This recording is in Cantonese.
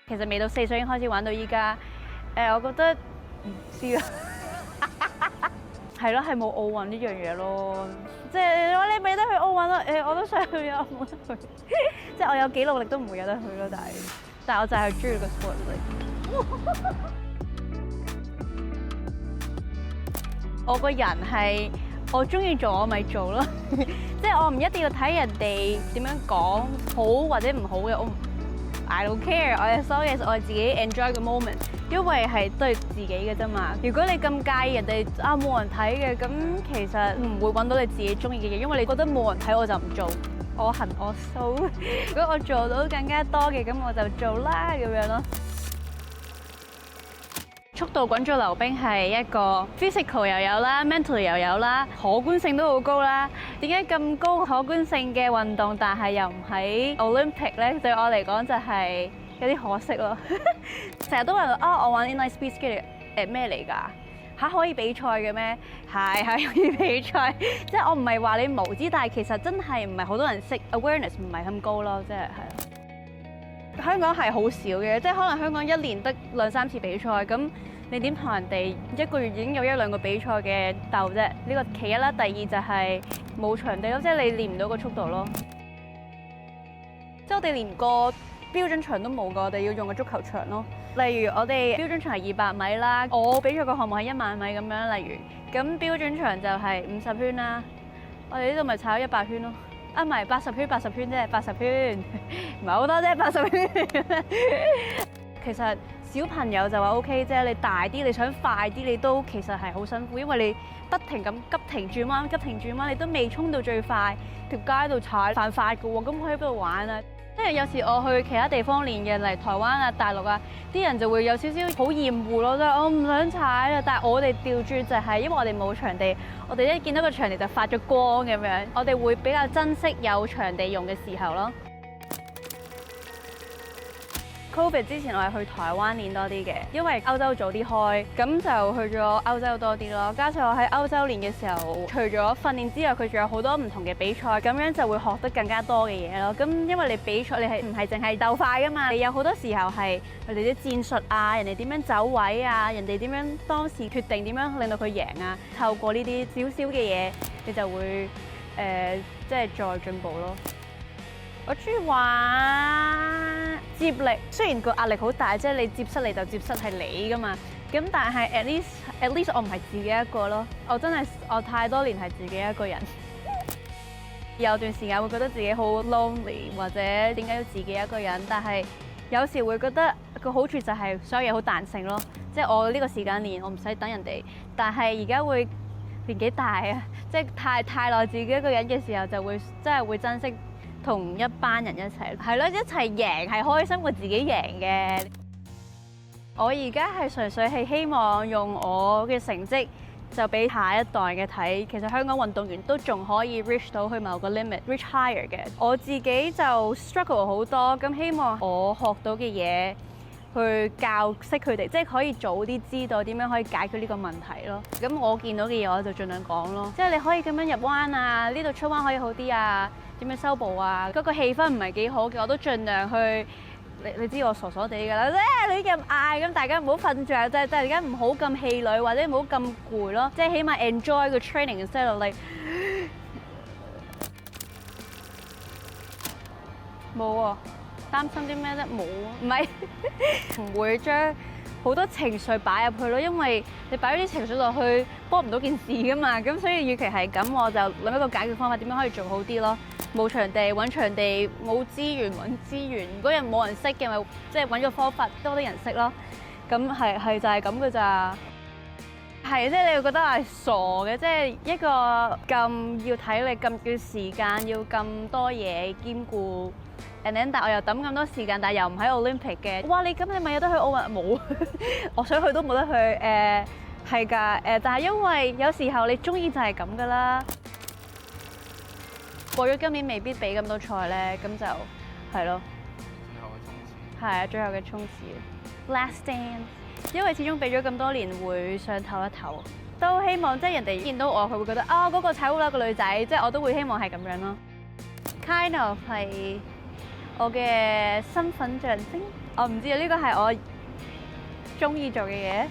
其實未到4歲已經開始玩到依家。我覺得唔知啊，係咯，係冇奧運呢樣嘢咯。即係你話你未得去奧運咯，我都想去啊，冇得去。即係我有幾努力都唔會有得去咯，但係我就係中意個 sport 嚟。我個人係我中意做我咪做咯，即係我唔一定要睇人哋點樣講好或者唔好嘅，我 I don't care， 我嘅所有嘢我係自己 enjoy 個 moment， 因為係對自己嘅啫嘛。如果你咁介意人哋冇人睇嘅，咁其實唔會揾到你自己中意嘅嘢，因為你覺得冇人睇我就唔做，我行我素。如果我做到更加多嘅，咁我就做啦咁樣咯。速度滾軸溜冰係一個 physical 又有啦 ，mental 又有啦，可觀性都好高啦。點解咁高可觀性嘅運動，但係又唔喺 Olympic 咧？對我嚟講就係有啲可惜咯。成日都話我玩 inline speed skate 咩嚟㗎？嚇可以比賽嘅咩？係可以比賽，即係我唔係話你無知，但係其實真係唔係好多人識 awareness 唔係咁高咯，即係係。香港係好少嘅，即係可能香港一年得2、3次比賽，咁你點同人哋一個月已經有1、2個比賽嘅鬥啫？呢個其一啦，第二就係冇場地咯，即係你練唔到個速度咯。即係我哋連個標準場都冇㗎，我哋要用個足球場咯。例如我哋標準場係200米啦，我比賽個項目係10000米咁樣，例如咁標準場就係50圈啦，我哋呢度咪踩咗100圈咯。唔係80圈啫，80圈唔係好多啫，80圈。其實小朋友就話 OK 啫，你大啲，你想快啲，你都其實係好辛苦，因為你不停咁急停轉彎，你都未衝到最快，條街度踩犯法㗎喎，咁去邊度玩啊？即係有時我去其他地方練嘅，例如台灣啊、大陸啊，啲人就會有少少好厭惡咯，即係我唔想踩啦。但係我哋調轉就係因為我哋冇場地，我哋一見到個場地就發咗光咁樣，我哋會比較珍惜有場地用嘅時候咯。Covid 之前我係去台灣練多啲嘅，因為歐洲早啲開，咁就去咗歐洲多啲咯。加上我喺歐洲練嘅時候，除咗訓練之外，佢仲有好多唔同嘅比賽，咁樣就會學得更加多嘅嘢咯。咁因為你比賽，你係唔係淨係鬥快㗎嘛？你有好多時候係佢哋啲戰術啊，人哋點樣走位啊，人哋點樣當時決定點樣令到佢贏啊。透過呢啲少少嘅嘢，你就會即係再進步咯。我中意玩接力，雖然個壓力好大，即係你接失嚟就接失係你噶嘛。咁但係 at least 我唔係自己一個咯。我太多年係自己一個人，有段時間會覺得自己好 lonely， 或者點解要自己一個人？但係有時會覺得個好處就係所有嘢好彈性咯。即係我呢個時間練，我唔使等人哋。但係而家會年紀大啊，即係太耐自己一個人嘅時候，就會真係會珍惜。同一班人一齊，係咯，一齊贏係開心過自己贏嘅。我而家係純粹係希望用我嘅成績就俾下一代嘅睇，其實香港運動員都仲可以 reach 到去某個 limit，reach higher 嘅。我自己就 struggle 好多，咁希望我學到嘅嘢去教識佢哋，即係可以早啲知道點樣可以解決呢個問題咯。咁我見到嘅嘢我就盡量講咯，即係你可以咁樣入彎啊，呢度出彎可以好啲啊。點樣修補啊？嗰個氣氛唔係幾好嘅，我都盡量去。你知我傻傻地㗎啦，你咁嗌咁，大家唔好瞓着，即係大家唔好咁氣餒，或者唔好咁攰咯。即係起碼 enjoy 個 training，instead of like 冇啊，擔心啲咩啫？冇啊，唔係唔會將好多情緒擺入去咯，因為你擺咗啲情緒落去，幫唔到件事㗎嘛。咁所以，與其係咁，我就諗一個解決方法，點樣可以做好啲咯。冇場地揾場地，冇資源揾資源。如果人冇人識嘅，咪即係揾個方法多啲人識咯。咁係就係咁嘅咋。係即係你會覺得係傻嘅，即係一個咁要體力、咁要時間、要咁多嘢兼顧。但我又抌咁多時間，但係又唔喺 Olympic 嘅。哇！你咪有得去奧運？冇，我想去都冇得去。係㗎。但係因為有時候你中意就係咁㗎啦。過咗今年未必比咁多賽咧，咁就係咯。最後嘅衝刺。係啊，最後嘅衝刺。Last Dance， 因為始終比咗咁多年，會想唞一唞。都希望即係人哋見到我，佢會覺得嗰個踩烏啦個女仔，即係我都會希望係咁樣咯。Kind of 係我嘅身份象徵，我唔知啊，呢個係我中意做嘅嘢。